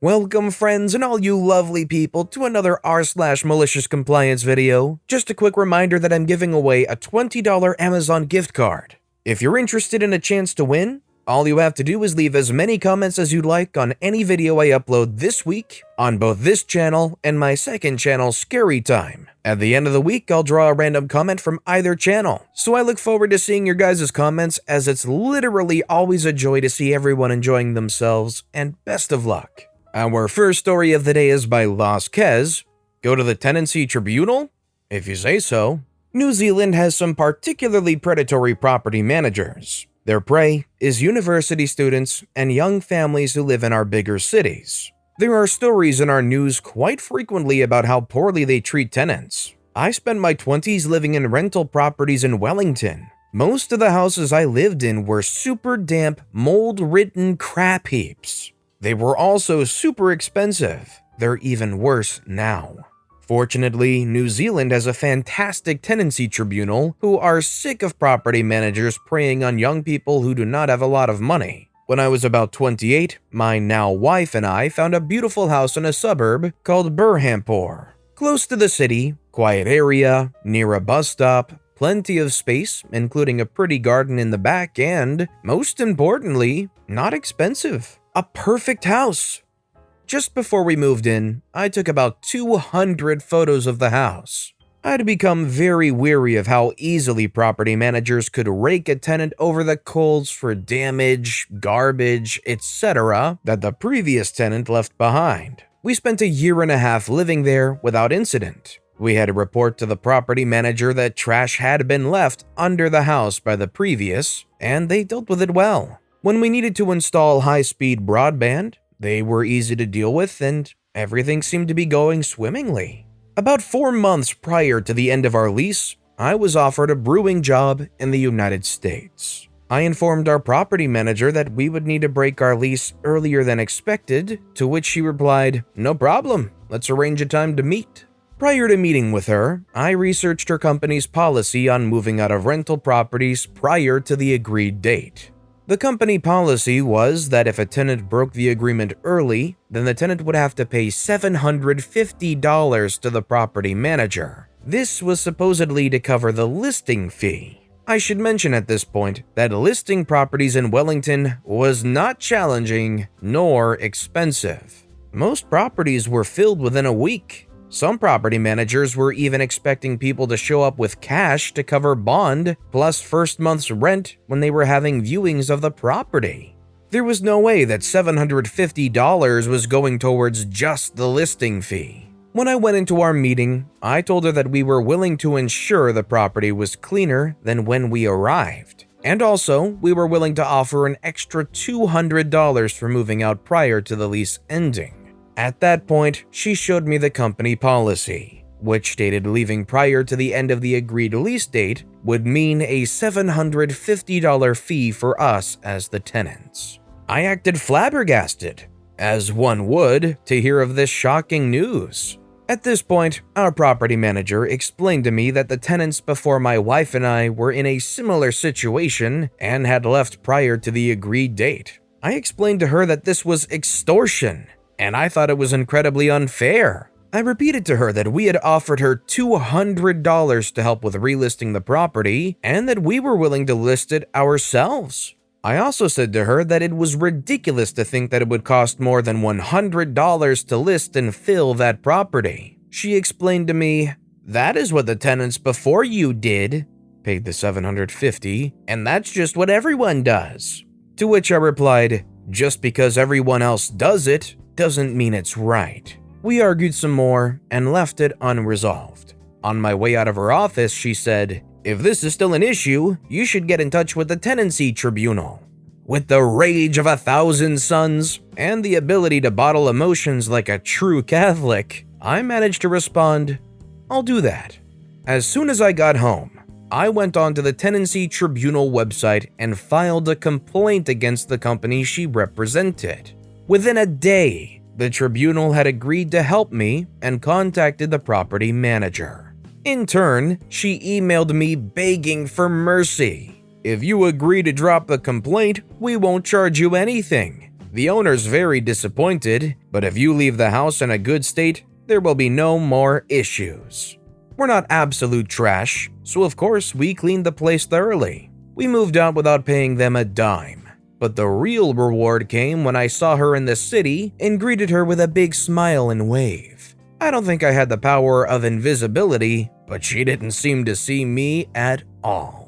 Welcome friends and all you lovely people to another r/malicious compliance video. Just a quick reminder that I'm giving away a $20 Amazon gift card. If you're interested in a chance to win, all you have to do is leave as many comments as you'd like on any video I upload this week on both this channel and my second channel, Storytime. At the end of the week, I'll draw a random comment from either channel, so I look forward to seeing your guys' comments as it's literally always a joy to see everyone enjoying themselves, and best of luck. Our first story of the day is by Lost Kez. Go to the tenancy tribunal? If you say so. New Zealand has some particularly predatory property managers. Their prey is university students and young families who live in our bigger cities. There are stories in our news quite frequently about how poorly they treat tenants. I spent my 20s living in rental properties in Wellington. Most of the houses I lived in were super damp, mold-ridden crap heaps. They were also super expensive. They're even worse now. Fortunately, New Zealand has a fantastic tenancy tribunal who are sick of property managers preying on young people who do not have a lot of money. When I was about 28, my now wife and I found a beautiful house in a suburb called Burhampore. Close to the city, quiet area, near a bus stop, plenty of space, including a pretty garden in the back, and, most importantly, not expensive. A perfect house. Just before we moved in, I took about 200 photos of the house. I'd become very weary of how easily property managers could rake a tenant over the coals for damage, garbage, etc. that the previous tenant left behind. We spent a year and a half living there without incident. We had a report to the property manager that trash had been left under the house by the previous, and they dealt with it well. When we needed to install high-speed broadband, they were easy to deal with and everything seemed to be going swimmingly. About 4 months prior to the end of our lease, I was offered a brewing job in the United States. I informed our property manager that we would need to break our lease earlier than expected, to which she replied, "No problem, let's arrange a time to meet." Prior to meeting with her, I researched her company's policy on moving out of rental properties prior to the agreed date. The company policy was that if a tenant broke the agreement early, then the tenant would have to pay $750 to the property manager. This was supposedly to cover the listing fee. I should mention at this point that listing properties in Wellington was not challenging nor expensive. Most properties were filled within a week. Some property managers were even expecting people to show up with cash to cover bond plus first month's rent when they were having viewings of the property. There was no way that $750 was going towards just the listing fee. When I went into our meeting, I told her that we were willing to ensure the property was cleaner than when we arrived. And also, we were willing to offer an extra $200 for moving out prior to the lease ending. At that point, she showed me the company policy, which stated leaving prior to the end of the agreed lease date would mean a $750 fee for us as the tenants. I acted flabbergasted, as one would, to hear of this shocking news. At this point, our property manager explained to me that the tenants before my wife and I were in a similar situation and had left prior to the agreed date. I explained to her that this was extortion, and I thought it was incredibly unfair. I repeated to her that we had offered her $200 to help with relisting the property and that we were willing to list it ourselves. I also said to her that it was ridiculous to think that it would cost more than $100 to list and fill that property. She explained to me, "That is what the tenants before you did, paid the $750, and that's just what everyone does." To which I replied, "Just because everyone else does it, doesn't mean it's right." We argued some more and left it unresolved. On my way out of her office, she said, "If this is still an issue, you should get in touch with the tenancy tribunal." With the rage of 1,000 suns and the ability to bottle emotions like a true Catholic, I managed to respond, "I'll do that." As soon as I got home, I went onto the tenancy tribunal website and filed a complaint against the company she represented. Within a day, the tribunal had agreed to help me and contacted the property manager. In turn, she emailed me begging for mercy. "If you agree to drop the complaint, we won't charge you anything. The owner's very disappointed, but if you leave the house in a good state, there will be no more issues. We're not absolute trash, so of course we cleaned the place thoroughly. We moved out without paying them a dime. But the real reward came when I saw her in the city and greeted her with a big smile and wave. I don't think I had the power of invisibility, but she didn't seem to see me at all.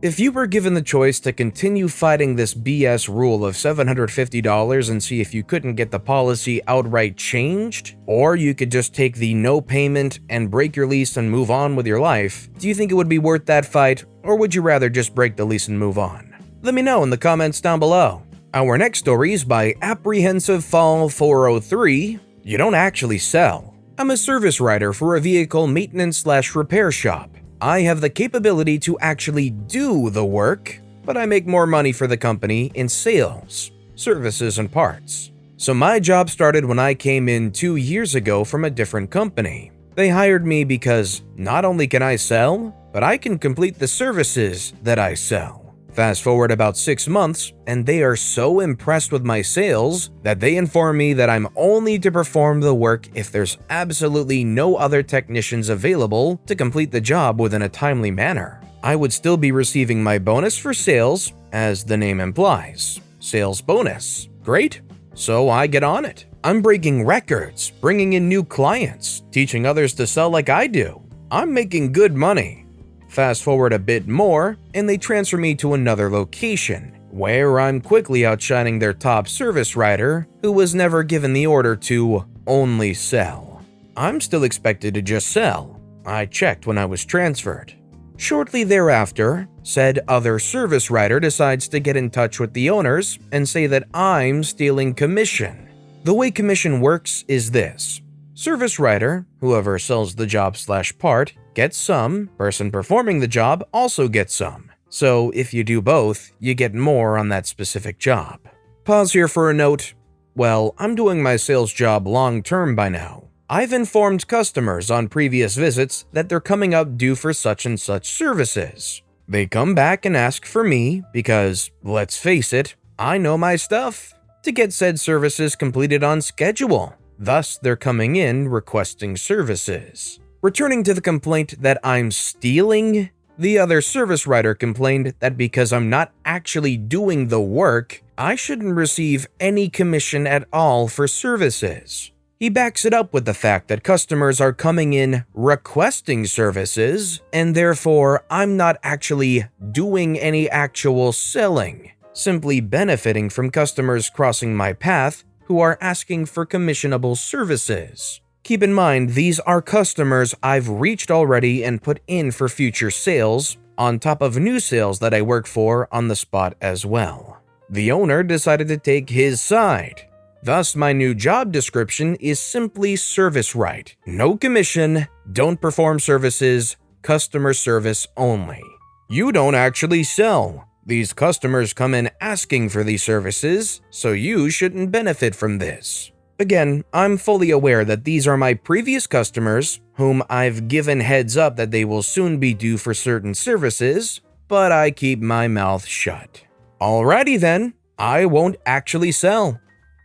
If you were given the choice to continue fighting this BS rule of $750 and see if you couldn't get the policy outright changed, or you could just take the no payment and break your lease and move on with your life, do you think it would be worth that fight, or would you rather just break the lease and move on? Let me know in the comments down below. Our next story is by Apprehensive Fall 403. You don't actually sell. I'm a service writer for a vehicle maintenance/repair shop. I have the capability to actually do the work, but I make more money for the company in sales, services, and parts. So my job started when I came in 2 years ago from a different company. They hired me because not only can I sell, but I can complete the services that I sell. Fast forward about 6 months, and they are so impressed with my sales that they inform me that I'm only to perform the work if there's absolutely no other technicians available to complete the job within a timely manner. I would still be receiving my bonus for sales, as the name implies. Sales bonus. Great. So I get on it. I'm breaking records, bringing in new clients, teaching others to sell like I do. I'm making good money. Fast forward a bit more, and they transfer me to another location, where I'm quickly outshining their top service writer, who was never given the order to only sell. I'm still expected to just sell. I checked when I was transferred. Shortly thereafter, said other service writer decides to get in touch with the owners and say that I'm stealing commission. The way commission works is this. Service writer, whoever sells the job/part, gets some, person performing the job also gets some. So if you do both, you get more on that specific job. Pause here for a note. Well, I'm doing my sales job long term by now. I've informed customers on previous visits that they're coming up due for such and such services. They come back and ask for me because, let's face it, I know my stuff, to get said services completed on schedule. Thus, they're coming in requesting services. Returning to the complaint that I'm stealing, the other service writer complained that because I'm not actually doing the work, I shouldn't receive any commission at all for services. He backs it up with the fact that customers are coming in requesting services, and therefore I'm not actually doing any actual selling, simply benefiting from customers crossing my path who are asking for commissionable services. Keep in mind, these are customers I've reached already and put in for future sales, on top of new sales that I work for on the spot as well. The owner decided to take his side. Thus, my new job description is simply service right. No commission, don't perform services, customer service only. You don't actually sell. These customers come in asking for these services, so you shouldn't benefit from this. Again, I'm fully aware that these are my previous customers, whom I've given heads up that they will soon be due for certain services, but I keep my mouth shut. Alrighty then, I won't actually sell.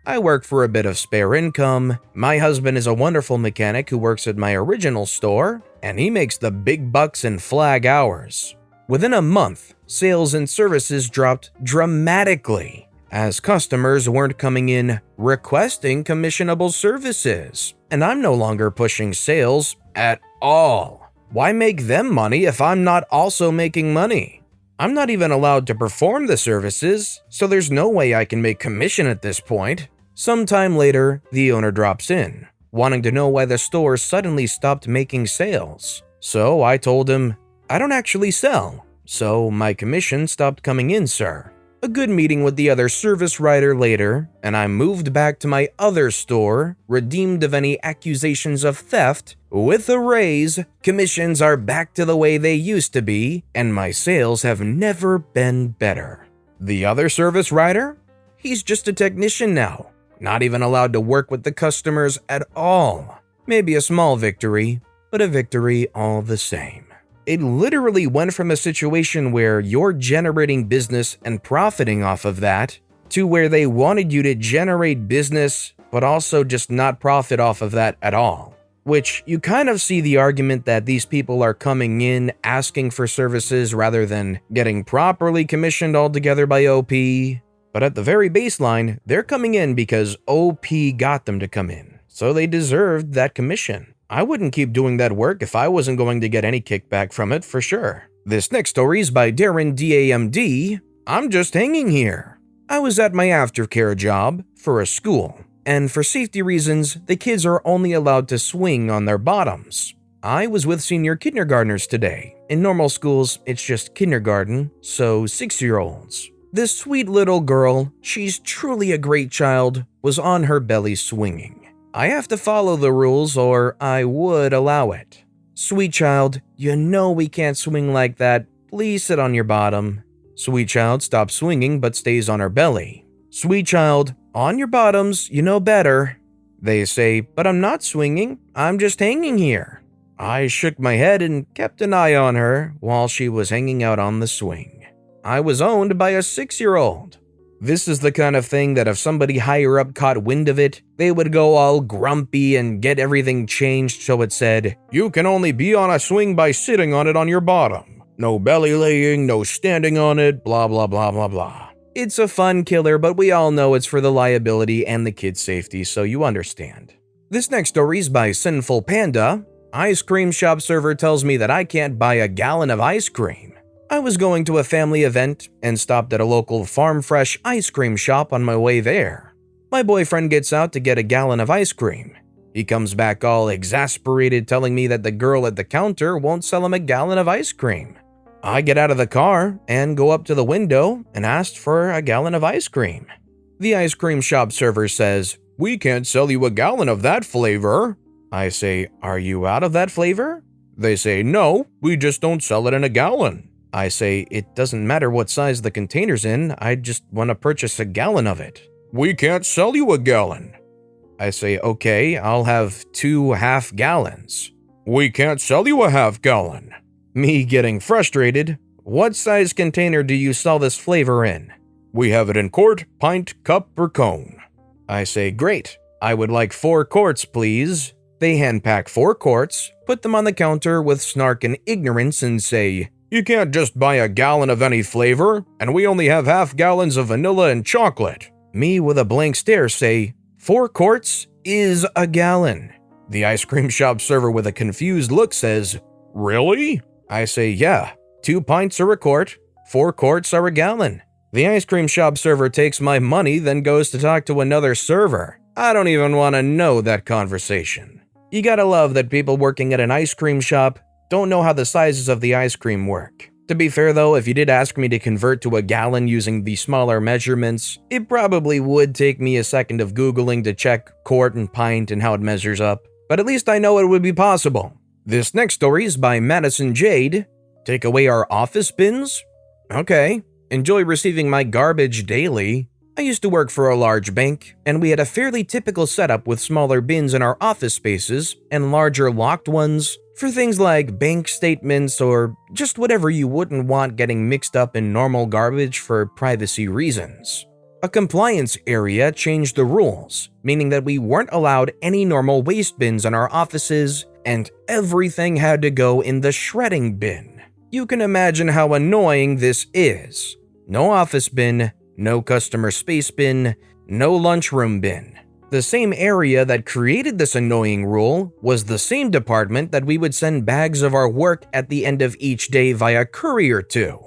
I work for a bit of spare income. My husband is a wonderful mechanic who works at my original store, and he makes the big bucks in flag hours. Within a month, sales and services dropped dramatically, as customers weren't coming in requesting commissionable services, and I'm no longer pushing sales at all. Why make them money if I'm not also making money? I'm not even allowed to perform the services, so there's no way I can make commission at this point. Sometime later, the owner drops in, wanting to know why the store suddenly stopped making sales. So I told him, I don't actually sell, so my commission stopped coming in, sir. A good meeting with the other service writer later, and I moved back to my other store, redeemed of any accusations of theft. With a raise, commissions are back to the way they used to be, and my sales have never been better. The other service writer? He's just a technician now, not even allowed to work with the customers at all. Maybe a small victory, but a victory all the same. It literally went from a situation where you're generating business and profiting off of that to where they wanted you to generate business, but also just not profit off of that at all. Which you kind of see the argument that these people are coming in asking for services rather than getting properly commissioned altogether by OP. But at the very baseline, they're coming in because OP got them to come in, so they deserved that commission. I wouldn't keep doing that work if I wasn't going to get any kickback from it for sure. This next story is by Darren DAMD. I'm just hanging here. I was at my aftercare job for a school, and for safety reasons, the kids are only allowed to swing on their bottoms. I was with senior kindergartners today. In normal schools, it's just kindergarten, so 6-year-olds. This sweet little girl, she's truly a great child, was on her belly swinging. I have to follow the rules or I would allow it. Sweet child, you know we can't swing like that. Please sit on your bottom. Sweet child stops swinging but stays on her belly. Sweet child, on your bottoms, you know better. They say, but I'm not swinging, I'm just hanging here. I shook my head and kept an eye on her while she was hanging out on the swing. I was owned by a 6-year-old. This is the kind of thing that if somebody higher up caught wind of it, they would go all grumpy and get everything changed so it said, you can only be on a swing by sitting on it on your bottom. No belly laying, no standing on it, blah blah blah blah blah. It's a fun killer, but we all know it's for the liability and the kid's safety, so you understand. This next story is by Sinful Panda. Ice cream shop server tells me that I can't buy a gallon of ice cream. I was going to a family event and stopped at a local farm fresh ice cream shop on my way there. My boyfriend gets out to get a gallon of ice cream. He comes back all exasperated telling me that the girl at the counter won't sell him a gallon of ice cream. I get out of the car and go up to the window and ask for a gallon of ice cream. The ice cream shop server says, we can't sell you a gallon of that flavor. I say, are you out of that flavor? They say, no, we just don't sell it in a gallon. I say, it doesn't matter what size the container's in, I just want to purchase a gallon of it. We can't sell you a gallon. I say, okay, I'll have 2 half gallons. We can't sell you a half gallon. Me getting frustrated, what size container do you sell this flavor in? We have it in quart, pint, cup, or cone. I say, great, I would like 4 quarts, please. They hand pack 4 quarts, put them on the counter with snark and ignorance and say, you can't just buy a gallon of any flavor, and we only have half gallons of vanilla and chocolate. Me with a blank stare say, 4 quarts is a gallon. The ice cream shop server with a confused look says, really? I say, yeah, 2 pints are a quart, 4 quarts are a gallon. The ice cream shop server takes my money, then goes to talk to another server. I don't even want to know that conversation. You gotta love that people working at an ice cream shop don't know how the sizes of the ice cream work. To be fair though, if you did ask me to convert to a gallon using the smaller measurements, it probably would take me a second of Googling to check quart and pint and how it measures up. But at least I know it would be possible. This next story is by Madison Jade. Take away our office bins? Okay. Enjoy receiving my garbage daily. I used to work for a large bank, and we had a fairly typical setup with smaller bins in our office spaces and larger locked ones for things like bank statements or just whatever you wouldn't want getting mixed up in normal garbage for privacy reasons. A compliance area changed the rules, meaning that we weren't allowed any normal waste bins in our offices, and everything had to go in the shredding bin. You can imagine how annoying this is. No office bin, no customer space bin, no lunchroom bin. The same area that created this annoying rule was the same department that we would send bags of our work at the end of each day via courier to.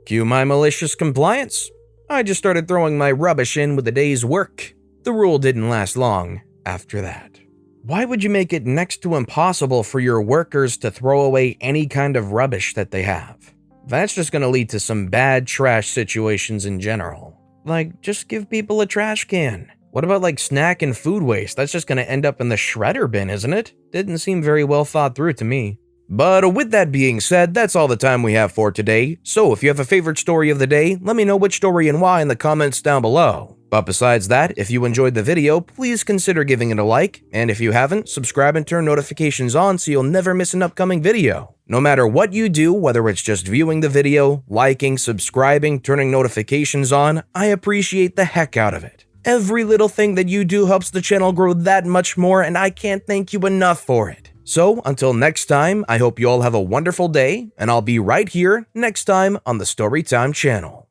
Cue my malicious compliance. I just started throwing my rubbish in with the day's work. The rule didn't last long after that. Why would you make it next to impossible for your workers to throw away any kind of rubbish that they have? That's just going to lead to some bad trash situations in general. Like, just give people a trash can. What about like snack and food waste? That's just going to end up in the shredder bin, isn't it? Didn't seem very well thought through to me. But with that being said, that's all the time we have for today. So if you have a favorite story of the day, let me know which story and why in the comments down below. But besides that, if you enjoyed the video, please consider giving it a like, and if you haven't, subscribe and turn notifications on so you'll never miss an upcoming video. No matter what you do, whether it's just viewing the video, liking, subscribing, turning notifications on, I appreciate the heck out of it. Every little thing that you do helps the channel grow that much more, and I can't thank you enough for it. So, until next time, I hope you all have a wonderful day, and I'll be right here next time on the Storytime channel.